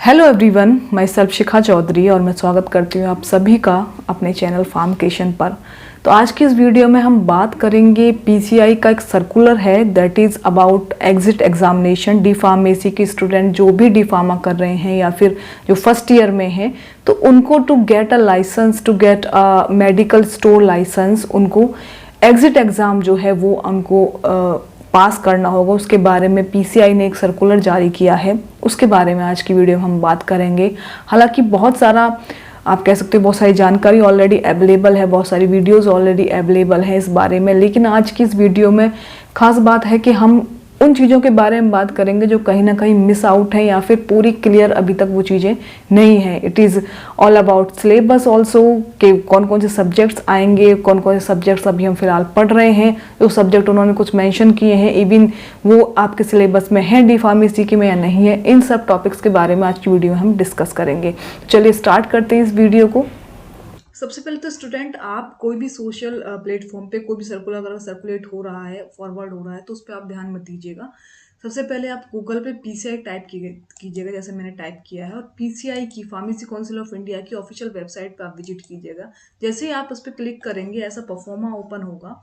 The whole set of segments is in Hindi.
हेलो एवरीवन, मैं सेल्फ शिखा चौधरी और मैं स्वागत करती हूँ आप सभी का अपने चैनल फार्मकेशन पर। तो आज की इस वीडियो में हम बात करेंगे पीसीआई का एक सर्कुलर है that is about exit examination. D pharmacy के स्टूडेंट जो भी डी फार्मा कर रहे हैं या फिर जो फर्स्ट ईयर में हैं तो उनको to get a licence, to get a medical store licence, उनको एग्जिट एग्ज़ाम जो है वो उनको पास करना होगा। उसके बारे में पीसीआई ने एक सर्कुलर जारी किया है, उसके बारे में आज की वीडियो में हम बात करेंगे। हालांकि बहुत सारा आप कह सकते हो बहुत सारी जानकारी ऑलरेडी अवेलेबल है, बहुत सारी वीडियोस ऑलरेडी अवेलेबल है इस बारे में, लेकिन आज की इस वीडियो में खास बात है कि हम उन चीज़ों के बारे में बात करेंगे जो कहीं ना कहीं मिस आउट है या फिर पूरी क्लियर अभी तक वो चीज़ें नहीं है। It is all about syllabus also कि कौन कौन से सब्जेक्ट्स आएंगे, कौन कौन से सब्जेक्ट्स अभी हम फिलहाल पढ़ रहे हैं, जो सब्जेक्ट उन्होंने कुछ मेंशन किए हैं इवन वो आपके सिलेबस में है डी फार्मेसी के में या नहीं है। इन सब टॉपिक्स के बारे में आज की वीडियो में हम डिस्कस करेंगे। चलिए स्टार्ट करते हैं इस वीडियो को। सबसे पहले तो स्टूडेंट, आप कोई भी सोशल प्लेटफॉर्म पे कोई भी सर्कुलर अगर सर्कुलेट हो रहा है, फॉरवर्ड हो रहा है, तो उस पर आप ध्यान मत दीजिएगा। सबसे पहले आप गूगल पे पीसीआई टाइप कीजिएगा, जैसे मैंने टाइप किया है, और पीसीआई की फार्मेसी काउंसिल ऑफ इंडिया की ऑफिशियल वेबसाइट पे आप विजिट कीजिएगा। जैसे ही आप उस पर क्लिक करेंगे ऐसा परफॉर्मा ओपन होगा।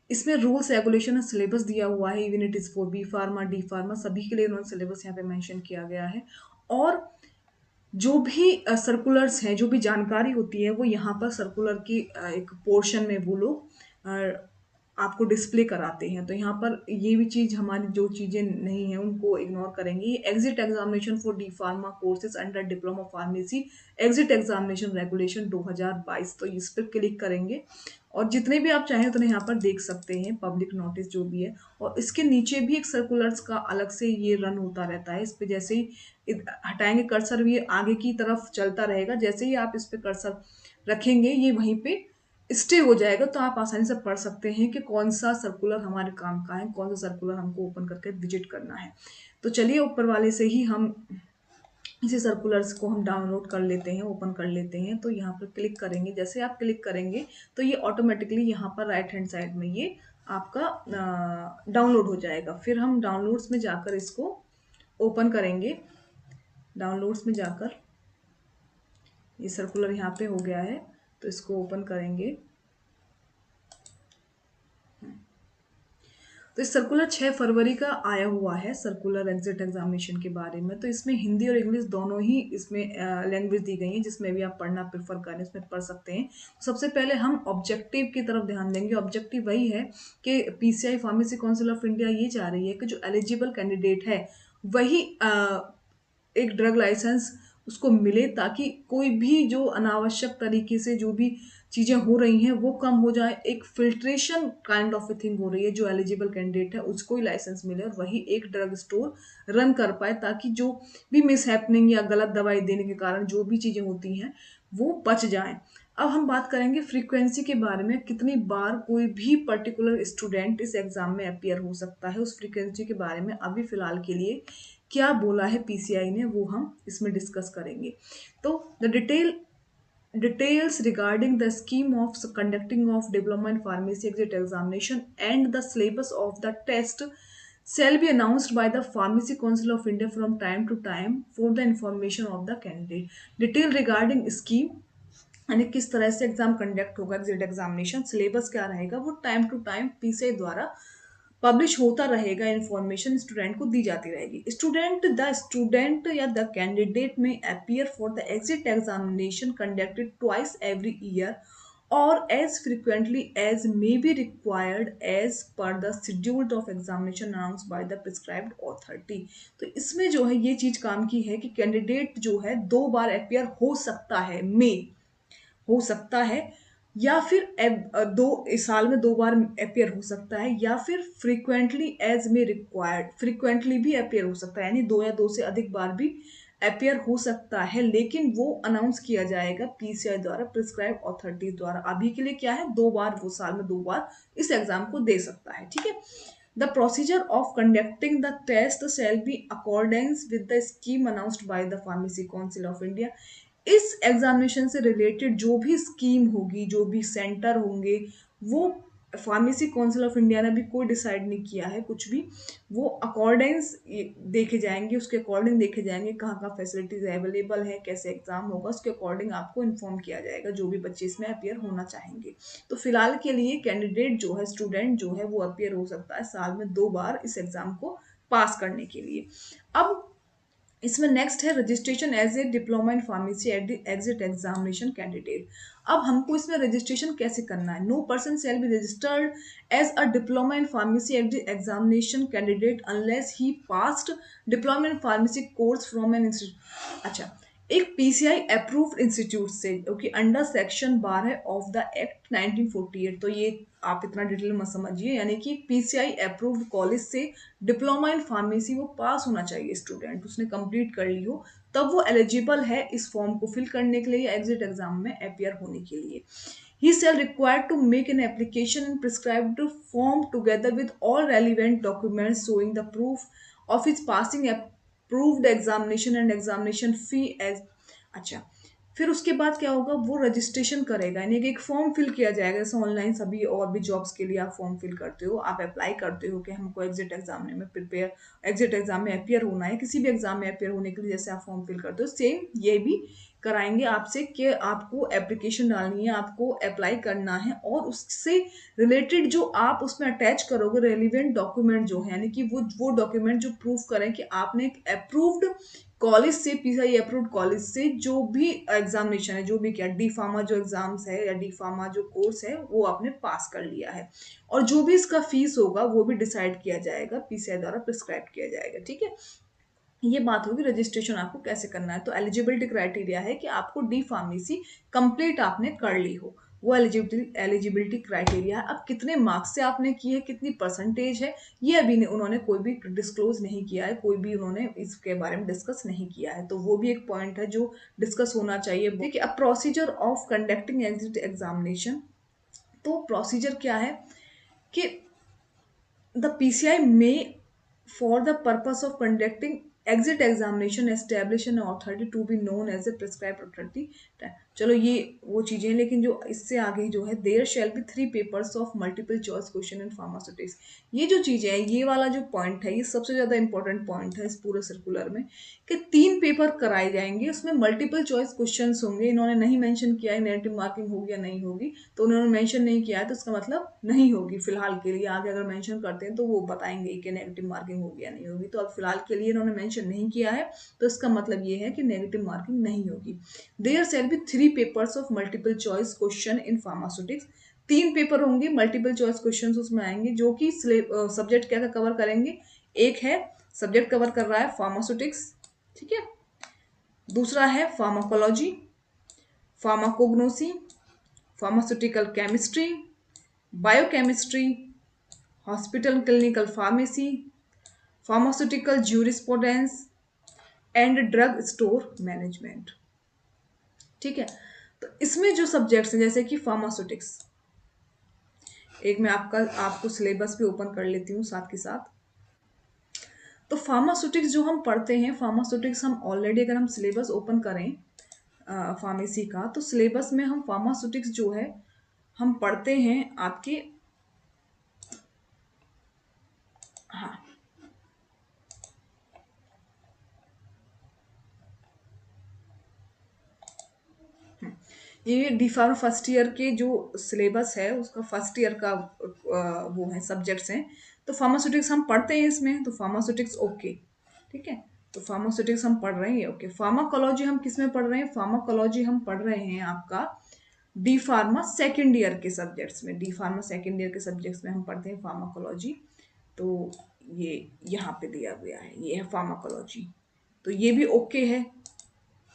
इसमें रूल्स रेगुलेशन और सिलेबस दिया हुआ है। Even it is for B pharma, D pharma, सभी के लिए उन्होंने सिलेबस यहाँ पे मेंशन किया गया है। और जो भी सर्कुलर्स हैं, जो भी जानकारी होती है वो यहाँ पर सर्कुलर की एक पोर्शन में वो लोग आपको डिस्प्ले कराते हैं। तो यहाँ पर ये भी चीज, हमारी जो चीजें नहीं है उनको इग्नोर करेंगे। Exit examination for D pharma courses under diploma pharmacy, exit examination regulation 2022, तो इस पर क्लिक करेंगे और जितने भी आप चाहें उतने यहाँ पर देख सकते हैं पब्लिक नोटिस जो भी है। और इसके नीचे भी एक सर्कुलर्स का अलग से ये रन होता रहता है। इस पे जैसे ही हटाएंगे कर्सर, भी आगे की तरफ चलता रहेगा। जैसे ही आप इस पे कर्सर रखेंगे ये वहीं पे स्टे हो जाएगा, तो आप आसानी से पढ़ सकते हैं कि कौन सा सर्कुलर हमारे काम का है, कौन सा सर्कुलर हमको ओपन करके विजिट करना है। तो चलिए ऊपर वाले से ही हम इसी सर्कुलर्स को हम डाउनलोड कर लेते हैं, ओपन कर लेते हैं। तो यहाँ पर क्लिक करेंगे, जैसे आप क्लिक करेंगे तो ये ऑटोमेटिकली यहाँ पर राइट हैंड साइड में ये आपका डाउनलोड हो जाएगा। फिर हम डाउनलोड्स में जाकर इसको ओपन करेंगे। डाउनलोड्स में जाकर ये सर्कुलर यहाँ पे हो गया है, तो इसको ओपन करेंगे। तो इस सर्कुलर 6 फरवरी का आया हुआ है, सर्कुलर एग्जिट एग्जामिनेशन के बारे में। तो इसमें हिंदी और इंग्लिश दोनों ही इसमें लैंग्वेज दी गई है, जिसमें भी आप पढ़ना प्रेफर करें उसमें पढ़ सकते हैं। तो सबसे पहले हम ऑब्जेक्टिव की तरफ ध्यान देंगे। ऑब्जेक्टिव वही है कि PCI pharmacy council of India ये चाह रही है कि जो एलिजिबल कैंडिडेट है वही एक ड्रग लाइसेंस उसको मिले, ताकि कोई भी जो अनावश्यक तरीके से जो भी चीजें हो रही हैं वो कम हो जाए। एक filtration kind of a thing हो रही है, जो एलिजिबल कैंडिडेट है उसको ही लाइसेंस मिले और वही एक ड्रग स्टोर रन कर पाए, ताकि जो भी मिस हैपनिंग या गलत दवाई देने के कारण जो भी चीजें होती हैं वो बच जाएं। अब हम बात करेंगे फ्रीक्वेंसी के बारे में, कितनी बार कोई भी पर्टिकुलर स्टूडेंट इस एग्जाम में अपियर हो सकता है, उस फ्रीक्वेंसी के बारे में अभी फिलहाल के लिए क्या बोला है पीसीआई ने वो हम इसमें डिस्कस करेंगे। तो the details regarding the scheme of conducting of diploma in pharmacy exit examination and the syllabus of the test shall be announced by the Pharmacy Council of India from time to time for the information of the candidate। Detail regarding scheme यानी किस तरह से एग्जाम कंडक्ट होगा, एग्जिट एग्जामिनेशन सिलेबस क्या रहेगा, वो टाइम टू टाइम पीसीआई द्वारा पब्लिश होता रहेगा। इंफॉर्मेशन स्टूडेंट को दी जाती रहेगी। स्टूडेंट या द कैंडिडेट में appear for the exit examination conducted twice every year और as frequently as may be required as per the scheduled of examination announce by the prescribed authority. तो इसमें जो है ये चीज काम की है कि कैंडिडेट जो है 2 बार अपियर हो सकता है, हो सकता है, या फिर दो इस साल में 2 बार अपियर हो सकता है, या फिर फ्रीक्वेंटली एज में रिक्वायर्ड, फ्रीक्वेंटली भी अपियर हो सकता है, यानी 2 या 2 से अधिक बार भी अपियर हो सकता है, लेकिन वो अनाउंस किया जाएगा पीसीआई द्वारा, प्रिस्क्राइब अथॉरिटी द्वारा। अभी के लिए क्या है, 2 बार वो साल में 2 बार इस एग्जाम को दे सकता है। ठीक है। The procedure of conducting the test shall be accordance with the scheme announced by the Pharmacy Council of India। इस एग्जामिनेशन से रिलेटेड जो भी स्कीम होगी, जो भी सेंटर होंगे, वो फार्मेसी काउंसिल ऑफ इंडिया ने भी कोई डिसाइड नहीं किया है कुछ भी। वो अकॉर्डिंग्स देखे जाएंगे, उसके अकॉर्डिंग देखे जाएंगे कहाँ कहाँ फैसिलिटीज अवेलेबल है, कैसे एग्जाम होगा, उसके अकॉर्डिंग आपको इन्फॉर्म किया जाएगा जो भी बच्चे इसमें अपियर होना चाहेंगे। तो फिलहाल के लिए कैंडिडेट जो है, स्टूडेंट जो है, वो अपियर हो सकता है साल में 2 बार इस एग्जाम को पास करने के लिए। अब इसमें नेक्स्ट है registration as a diploma in pharmacy at the exit examination candidate. अब हमको इसमें रजिस्ट्रेशन कैसे करना है? No person shall be registered as a diploma in pharmacy at the examination candidate unless he passed diploma in pharmacy course from an institute. अच्छा, एक पीसीआई अप्रूव्ड इंस्टीट्यूट से, okay, under section 12 of the act 1948। तो ये आप इतना डिटेल मत समझिए, यानी कि पीसीआई अप्रूव्ड कॉलेज से डिप्लोमा इन फार्मेसी वो पास होना चाहिए स्टूडेंट, उसने कंप्लीट कर ली हो, तब वो एलिजिबल है इस फॉर्म को फिल करने के लिए या एग्जिट एग्जाम में अपियर होने के लिए। He shall required to make an application in prescribed form together with all relevant documents showing the proof of his passing approved examination and examination fee as। अच्छा, फिर उसके बाद क्या होगा? वो रजिस्ट्रेशन करेगा, यानी कि एक फॉर्म फिल किया जाएगा, जैसे ऑनलाइन सभी और भी जॉब्स के लिए आप फॉर्म फिल करते हो, आप अप्लाई करते हो कि हमको एग्जिट एग्जाम में प्रिपेयर, एग्जिट एग्जाम में अपियर होना है, किसी भी एग्जाम में अपियर होने के लिए जैसे आप फॉर्म फिल करते हो, सेम ये भी कराएंगे आपसे कि आपको एप्लीकेशन डालनी है, आपको अप्लाई करना है, और उससे रिलेटेड जो आप उसमें अटैच करोगे रेलिवेंट डॉक्यूमेंट जो है, यानी कि वो डॉक्यूमेंट जो प्रूफ करें कि आपने एक अप्रूव्ड कॉलेज से, पीसीआई अप्रूव्ड कॉलेज से जो भी एग्जामिनेशन है, जो भी क्या डी फार्मा जो एग्जाम्स है या डी फार्मा जो कोर्स है वो आपने पास कर लिया है, और जो भी इसका फीस होगा वो भी डिसाइड किया जाएगा, पीसीआई द्वारा प्रिस्क्राइब किया जाएगा। ठीक है, ये बात होगी रजिस्ट्रेशन आपको कैसे करना है। तो एलिजिबिलिटी क्राइटेरिया है कि आपको डी फार्मेसी कंप्लीट आपने कर ली हो, वो एलिजिबिलिटी क्राइटेरिया है। अब कितने मार्क्स से आपने की है, कितनी परसेंटेज है, ये अभी उन्होंने कोई भी डिस्क्लोज नहीं किया है, कोई भी उन्होंने इसके बारे में डिस्कस नहीं किया है, तो वो भी एक पॉइंट है जो डिस्कस होना चाहिए। देखिए, अब procedure of conducting exit examination, तो प्रोसीजर क्या है कि the PCI may, for the purpose of conducting exit examination, establish an authority to be known as a prescribed authority। चलो ये वो चीजें, लेकिन जो इससे आगे जो है, there shall be 3 papers of multiple choice question in pharmaceutics. ये जो चीजें है, ये वाला जो पॉइंट है, ये सबसे ज्यादा इंपॉर्टेंट पॉइंट है इस पूरे सर्कुलर में, कि 3 पेपर कराए जाएंगे, उसमें मल्टीपल चॉइस क्वेश्चन होंगे। इन्होंने नहीं मेंशन किया है नेगेटिव मार्किंग होगी या नहीं होगी, तो उन्होंने मेंशन नहीं किया है तो इसका मतलब नहीं होगी फिलहाल के लिए। आगे अगर मेंशन करते हैं तो वो बताएंगे कि नेगेटिव मार्किंग होगी या नहीं होगी, तो अब फिलहाल के लिए इन्होंने मेंशन नहीं किया है, तो इसका मतलब ये है कि नेगेटिव मार्किंग नहीं होगी। There shall be 3 papers of multiple choice question in pharmaceutics. 3 paper होंगे, मल्टीपल चॉइस क्वेश्चन उसमें आएंगे, जो कि सब्जेक्ट क्या कवर करेंगे? एक है सब्जेक्ट कवर कर रहा है फार्मास्यूटिक्स, ठीक है, दूसरा है pharmacology, pharmacognosy, pharmaceutical chemistry, biochemistry, hospital clinical pharmacy, pharmaceutical jurisprudence and drug store management. ठीक है, तो इसमें जो सब्जेक्ट्स हैं, जैसे कि फार्मास्यूटिक्स, एक मैं आपको सिलेबस भी ओपन कर लेती हूँ साथ के साथ। तो फार्मास्यूटिक्स जो हम पढ़ते हैं, फार्मास्यूटिक्स हम ऑलरेडी, अगर हम सिलेबस ओपन करें फार्मेसी का, तो सिलेबस में हम फार्मास्यूटिक्स जो है हम पढ़ते हैं आपके, हाँ, ये डी फार्मा फर्स्ट ईयर के जो सिलेबस है उसका फर्स्ट ईयर का वो है सब्जेक्ट्स हैं। तो फार्मास्यूटिक्स हम पढ़ते हैं इसमें, तो फार्मास्यूटिक्स ओके, ठीक है, तो फार्मास्यूटिक्स हम पढ़ रहे हैं ओके। फार्माकोलॉजी हम किस में पढ़ रहे हैं? फार्माकोलॉजी हम पढ़ रहे हैं आपका डी फार्मा सेकेंड ईयर के सब्जेक्ट्स में, डी फार्मा सेकेंड ईयर के सब्जेक्ट्स में हम पढ़ते हैं फार्माकोलॉजी। तो ये यहाँ पे दिया गया है, ये है फार्माकोलॉजी, तो ये भी ओके है,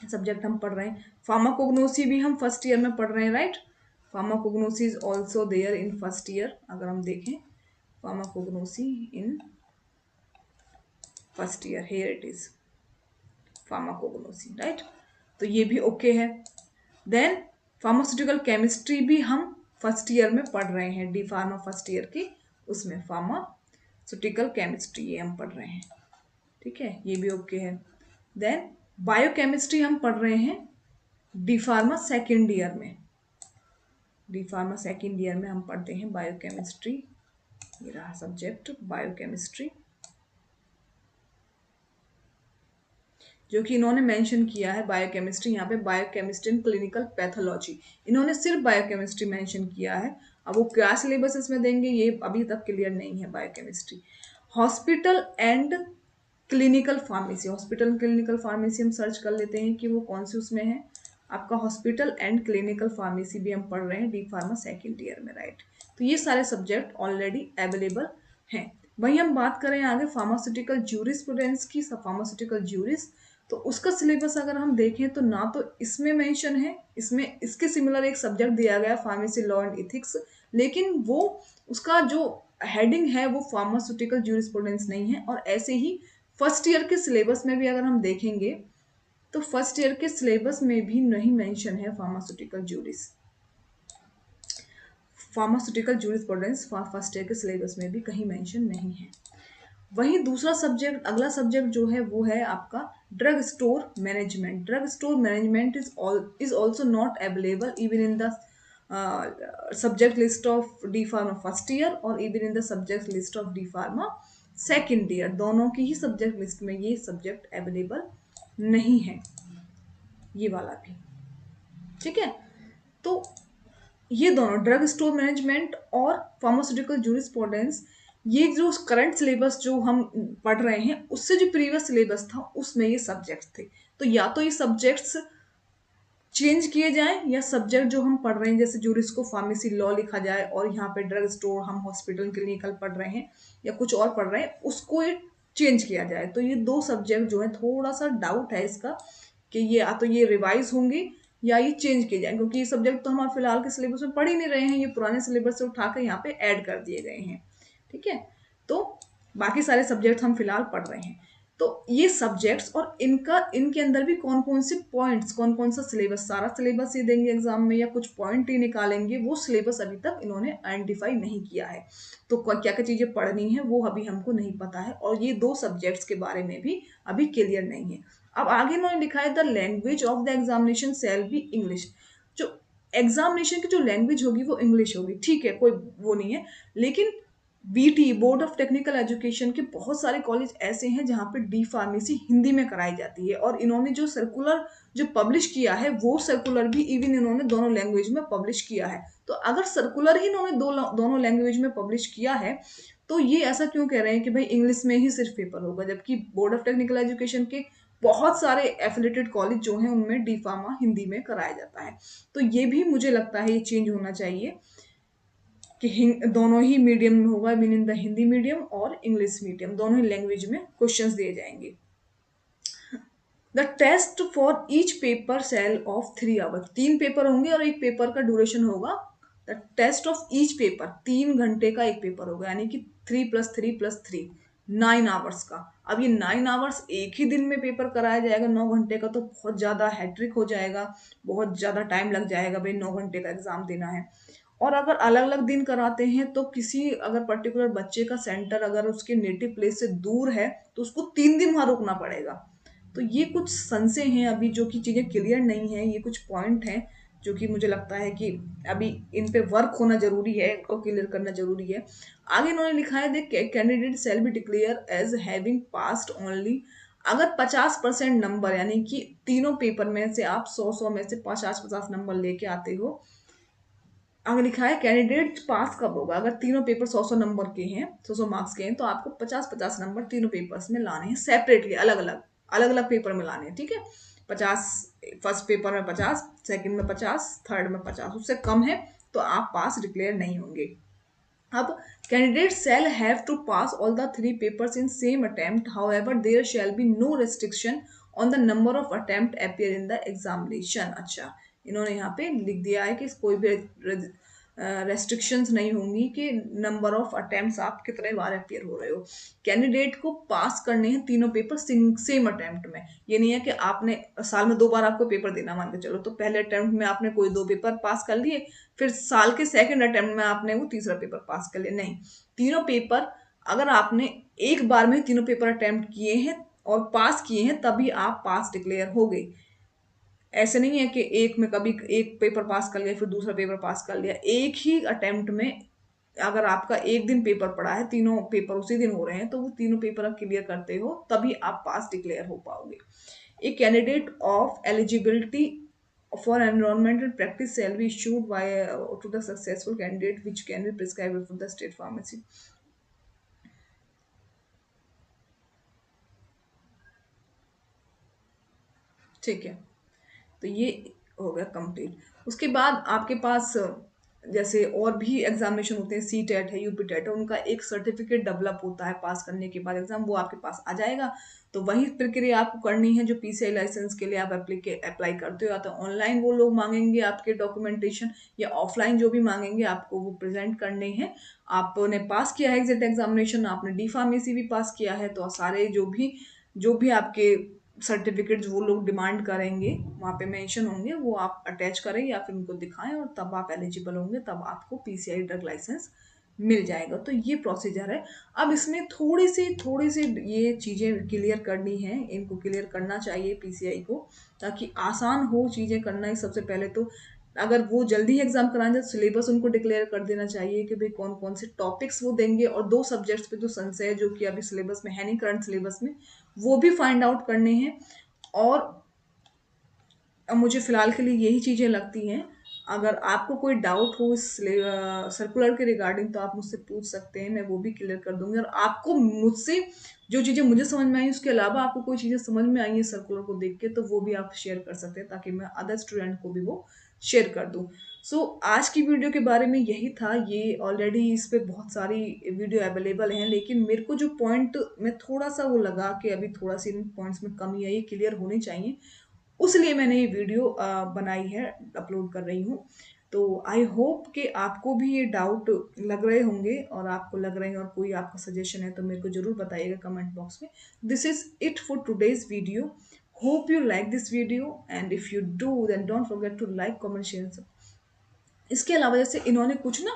सब्जेक्ट हम पढ़ रहे हैं। फार्माकोग्नोसी भी हम फर्स्ट ईयर में पढ़ रहे हैं, right, pharmacognosy is also there in first year. अगर हम देखें pharmacognosy in first year, here it is pharmacognosy, right, तो ये भी ओके है। देन फार्मास्यूटिकल केमिस्ट्री भी हम फर्स्ट ईयर में पढ़ रहे हैं, डी फार्मा फर्स्ट ईयर की, उसमें फार्मास्यूटिकल केमिस्ट्री ये हम पढ़ रहे हैं, ठीक है, ये भी ओके है। देन बायोकेमिस्ट्री हम पढ़ रहे हैं डी फार्मा सेकेंड ईयर में, डी फार्मा सेकेंड ईयर में हम पढ़ते हैं बायोकेमिस्ट्री। ये रहा सब्जेक्ट बायोकेमिस्ट्री, जो कि इन्होंने मेंशन किया है बायोकेमिस्ट्री, यहाँ पे बायोकेमिस्ट्री इन क्लिनिकल पैथोलॉजी, इन्होंने सिर्फ बायोकेमिस्ट्री मेंशन किया है। अब वो क्या सिलेबस इसमें देंगे ये अभी तक क्लियर नहीं है biochemistry. Hospital and clinical pharmacy, hospital clinical pharmacy हम सर्च कर लेते हैं कि वो कौन सी उसमें है। आपका हॉस्पिटल एंड क्लिनिकल फार्मेसी भी हम पढ़ रहे हैं डी फार्मा सेकेंड ईयर में, राइट। तो ये सारे सब्जेक्ट ऑलरेडी अवेलेबल हैं। वहीं हम बात करें आगे फार्मास्यूटिकल ज्यूरिस्प्रूडेंस की, फार्मास्यूटिकल ज्यूरिस, तो उसका सिलेबस अगर हम देखें तो ना तो इसमें मेंशन है, इसमें इसके सिमिलर एक सब्जेक्ट दिया गया फार्मेसी लॉ एंड इथिक्स, लेकिन वो उसका जो हेडिंग है वो फार्मास्यूटिकल ज्यूरिस्प्रूडेंस नहीं है। और ऐसे ही फर्स्ट ईयर के सिलेबस में भी अगर हम देखेंगे तो फर्स्ट ईयर के सिलेबस में भी नहीं मेंशन है pharmaceutical juris, pharmaceutical jurisprudence first year के सिलेबस में भी कहीं मेंशन नहीं है। वहीं दूसरा सब्जेक्ट, अगला सब्जेक्ट जो है वो है आपका drug store management. Drug store management is also not available even in the subject list of D pharma first year और even in the subject list of D pharma second year, दोनों की ही सब्जेक्ट लिस्ट में ये सब्जेक्ट अवेलेबल नहीं है, ये वाला भी, ठीक है। तो ये दोनों ड्रग स्टोर मैनेजमेंट और फार्मास्यूटिकल ज्यूरिस्प्रूडेंस, ये जो करंट सिलेबस जो हम पढ़ रहे हैं उससे जो प्रीवियस सिलेबस था उसमें ये सब्जेक्ट्स थे। तो या तो ये सब्जेक्ट्स चेंज किए जाएं या सब्जेक्ट जो हम पढ़ रहे हैं जैसे ज्यूरिस को फार्मेसी लॉ लिखा जाए और यहाँ पे ड्रग स्टोर हम हॉस्पिटल क्लिनिकल पढ़ रहे हैं या कुछ और पढ़ रहे हैं उसको ये चेंज किया जाए। तो ये दो सब्जेक्ट जो है थोड़ा सा डाउट है इसका कि ये या तो ये रिवाइज होंगे या ये चेंज किए जाए, क्योंकि ये सब्जेक्ट तो हम फिलहाल के सिलेबस में पढ़ ही नहीं रहे हैं, ये पुराने सिलेबस से उठाकर यहाँ पे ऐड कर दिए गए हैं, ठीक है। तो बाकी सारे सब्जेक्ट हम फिलहाल पढ़ रहे हैं। तो ये सब्जेक्ट्स और इनका इनके अंदर भी कौन कौन से पॉइंट्स, कौन कौन सा सिलेबस, सारा सिलेबस ये देंगे एग्जाम में या कुछ पॉइंट ही निकालेंगे, वो सिलेबस अभी तक इन्होंने आइडेंटिफाई नहीं किया है। तो क्या क्या चीजें पढ़नी है वो अभी हमको नहीं पता है, और ये दो सब्जेक्ट्स के बारे में भी अभी क्लियर नहीं है। अब आगे इन्होंने लिखा है the language of the examination shall be English. जो एग्जामिनेशन की जो लैंग्वेज होगी वो इंग्लिश होगी, ठीक है, कोई वो नहीं है। लेकिन BT board of technical education के बहुत सारे कॉलेज ऐसे हैं जहाँ पे डी फार्मेसी हिंदी में कराई जाती है, और इन्होंने जो सर्कुलर जो पब्लिश किया है वो सर्कुलर भी इवन इन्होंने दोनों लैंग्वेज में पब्लिश किया है। तो अगर सर्कुलर ही इन्होंने दोनों लैंग्वेज में पब्लिश किया है तो ये ऐसा क्यों कह रहे हैं कि भाई इंग्लिश में ही सिर्फ पेपर होगा, जबकि बोर्ड ऑफ टेक्निकल एजुकेशन के बहुत सारे एफिलेटेड कॉलेज जो हैं उनमें डी फार्मा हिंदी में कराया जाता है। तो ये भी मुझे लगता है ये चेंज होना चाहिए कि दोनों ही मीडियम में होगा, mean in the Hindi medium और इंग्लिश मीडियम, दोनों ही लैंग्वेज में क्वेश्चंस दिए जाएंगे। The test for each paper shall of 3 hours, 3 paper होंगे और एक पेपर का ड्यूरेशन होगा। The test of each paper, 3 घंटे का एक पेपर होगा, यानी कि 3+3+3 9 आवर्स का। अब ये 9 आवर्स एक ही दिन में पेपर कराया जाएगा 9 घंटे का, तो बहुत ज़्यादा हैट्रिक हो जाएगा, बहुत ज़्यादा टाइम लग जाएगा भाई 9 घंटे का एग्जाम देना है। और अगर अलग अलग दिन कराते हैं तो किसी अगर पर्टिकुलर बच्चे का सेंटर अगर उसके नेटिव प्लेस से दूर है तो उसको 3 दिन वहां रुकना पड़ेगा। तो ये कुछ संशय हैं अभी जो कि चीज़ें क्लियर नहीं है, ये कुछ पॉइंट हैं जो कि मुझे लगता है कि अभी इन पे वर्क होना जरूरी है, इनको क्लियर करना जरूरी है। आगे इन्होंने लिखा है देख candidate shall be declare as having passed only, अगर 50% नंबर यानी कि तीनों पेपर में से आप 100 में से 50-50 नंबर लेके आते हो। आगे लिखा है कैंडिडेट पास कब होगा, अगर तीनों पेपर 100 नंबर के हैं, 100 मार्क्स के हैं, तो आपको 50-50 नंबर तीनों पेपर्स में लाने हैं सेपरेटली, अलग अलग पेपर में लाने हैं, ठीक है। 50 फर्स्ट पेपर में 50, सेकंड में 50, थर्ड में 50, उससे कम है तो आप पास डिक्लेयर नहीं होंगे। अब candidate shall have to pass all the 3 papers in same attempt, however there shall be no restriction on the number of attempt appear in the examination। अच्छा, इन्होंने यहाँ पे लिख दिया है कि कोई भी रेस्ट्रिक्शंस नहीं होंगी कि नंबर ऑफ अटेम्प्ट्स आप कितने बार अपियर हो रहे हो। कैंडिडेट को पास करने हैं तीनों पेपर सेम अटेम्प्ट में, ये नहीं है कि आपने साल में 2 बार आपको पेपर देना, मान के चलो तो पहले अटेम्प्ट में आपने कोई 2 पेपर पास कर लिए, फिर साल के सेकंड अटेम्प्ट में आपने वो तीसरा पेपर पास कर लिया, नहीं, तीनों पेपर अगर आपने एक बार में तीनों पेपर अटेम्प्ट किए हैं और पास किए हैं तभी आप पास डिक्लेयर हो गए। ऐसे नहीं है कि एक में कभी एक पेपर पास कर लिया फिर दूसरा पेपर पास कर लिया, एक ही अटेम्प्ट में अगर आपका एक दिन पेपर पड़ा है, तीनों पेपर उसी दिन हो रहे हैं, तो वो तीनों पेपर आप क्लियर करते हो तभी आप पास डिक्लेयर हो पाओगे। A candidate of eligibility for environmental practice shall be issued by to the successful candidate which can be prescribed from the state pharmacy। ठीक है, तो ये हो गया कंप्लीट। उसके बाद आपके पास जैसे और भी एग्जामिनेशन होते हैं, सी टेट है, यूपी टेट है, उनका एक सर्टिफिकेट डेवलप होता है पास करने के बाद एग्जाम, वो आपके पास आ जाएगा। तो वही प्रक्रिया आपको करनी है जो पीसीआई लाइसेंस के लिए आप अप्लाई करते हो, या तो ऑनलाइन वो लोग मांगेंगे आपके डॉक्यूमेंटेशन, या ऑफलाइन जो भी मांगेंगे आपको वो प्रेजेंट करने हैं। आपने पास किया है एग्जिट एग्जामिनेशन, आपने डी फार्मेसी भी पास किया है, तो सारे जो भी आपके सर्टिफिकेट्स वो लोग डिमांड करेंगे वहाँ पे मेंशन होंगे, वो आप अटैच करें या फिर उनको दिखाएं, और तब आप एलिजिबल होंगे, तब आपको पीसीआई ड्रग लाइसेंस मिल जाएगा। तो ये प्रोसीजर है। अब इसमें थोड़ी सी ये चीज़ें क्लियर करनी है, इनको क्लियर करना चाहिए पीसीआई को, ताकि आसान हो चीज़ें करना ही। सबसे पहले तो अगर वो जल्दी एग्जाम कराएंगे तो सिलेबस उनको डिक्लेयर कर देना चाहिए कि भाई कौन कौन से टॉपिक्स वो देंगे, और 2 सब्जेक्ट्स पे जो संशय है जो कि अभी सिलेबस में है नहीं, करंट सिलेबस में, वो भी फाइंड आउट करने हैं। और अब मुझे फिलहाल के लिए यही चीज़ें लगती हैं। अगर आपको कोई डाउट हो इस सर्कुलर के रिगार्डिंग तो आप मुझसे पूछ सकते हैं, मैं वो भी क्लियर कर दूंगी। और आपको मुझसे जो चीज़ें मुझे समझ में आई उसके अलावा आपको कोई चीज़ें समझ में आई है सर्कुलर को देख के, तो वो भी आप शेयर कर सकते हैं, ताकि मैं अदर स्टूडेंट को भी वो शेयर कर दूं। सो आज की वीडियो के बारे में यही था। ये ऑलरेडी इस पे बहुत सारी वीडियो अवेलेबल हैं, लेकिन मेरे को जो पॉइंट में थोड़ा सा वो लगा कि अभी थोड़ा सी इन पॉइंट्स में कमी है, ये क्लियर होनी चाहिए, उसलिए मैंने ये वीडियो बनाई है, अपलोड कर रही हूँ। तो आई होप कि आपको भी ये डाउट लग रहे होंगे, और आपको लग रहे हैं और कोई आपका सजेशन है तो मेरे को जरूर बताइएगा कमेंट बॉक्स में। This is it for today's video. Hope you like this video, and if you do then don't forget to like, comment, share. इसके अलावा जैसे इन्होंने कुछ ना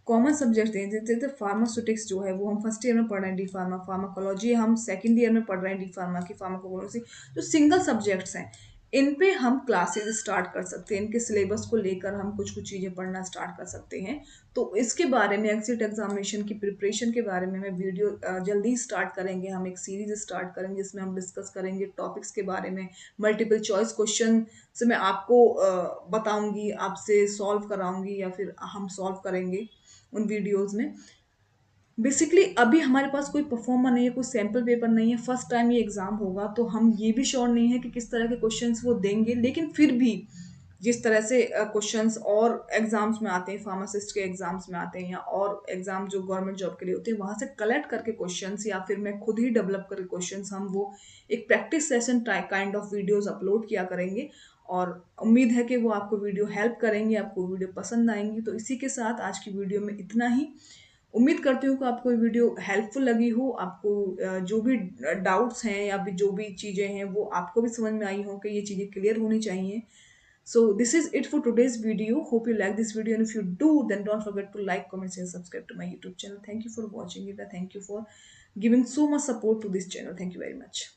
कॉमन सब्जेक्ट हैं, जैसे फार्मास्यूटिक्स जो है वो हम फर्स्ट ईयर में पढ़ रहे हैं, डी फार्मा, फार्माकोलॉजी हम सेकंड ईयर में पढ़ रहे हैं, डी फार्मा की, फार्माकोलॉजी जो सिंगल सब्जेक्ट्स हैं, इन पे हम क्लासेस स्टार्ट कर सकते हैं। इनके सिलेबस को लेकर हम कुछ कुछ चीज़ें पढ़ना स्टार्ट कर सकते हैं। तो इसके बारे में, एग्जिट एग्जामिनेशन की प्रिपरेशन के बारे में मैं वीडियो जल्दी स्टार्ट करेंगे। हम एक सीरीज स्टार्ट करेंगे जिसमें हम डिस्कस करेंगे टॉपिक्स के बारे में, मल्टीपल चॉइस क्वेश्चन से मैं आपको बताऊंगी, आपसे सॉल्व कराऊंगी, या फिर हम सॉल्व करेंगे उन वीडियोस में। बेसिकली अभी हमारे पास कोई परफॉर्मर नहीं है, कोई सैम्पल पेपर नहीं है, फर्स्ट टाइम ये एग्जाम होगा, तो हम ये भी श्योर नहीं है कि किस तरह के क्वेश्चंस वो देंगे। लेकिन फिर भी जिस तरह से क्वेश्चंस और एग्जाम्स में आते हैं, फार्मासिस्ट के एग्जाम्स में आते हैं, या और एग्जाम जो गवर्नमेंट जॉब के लिए होते हैं, वहां से कलेक्ट करके क्वेश्चंस, या फिर मैं खुद ही डेवलप करके क्वेश्चंस, हम वो एक practice session kind of videos upload किया करेंगे। और उम्मीद है कि वो आपको वीडियो हेल्प करेंगे, आपको वीडियो पसंद आएंगी। तो इसी के साथ आज की वीडियो में इतना ही। उम्मीद करती हूँ कि आपको ये वीडियो हेल्पफुल लगी हो, आपको जो भी डाउट्स हैं या भी जो भी चीज़ें हैं वो आपको भी समझ में आई हो कि ये चीज़ें क्लियर होनी चाहिए। So this is it for today's video. Hope you like this video, and if you do, then don't forget to like, comment, share, subscribe to my YouTube channel. Thank you for watching it, and thank you for giving so much support to this channel. Thank you very much.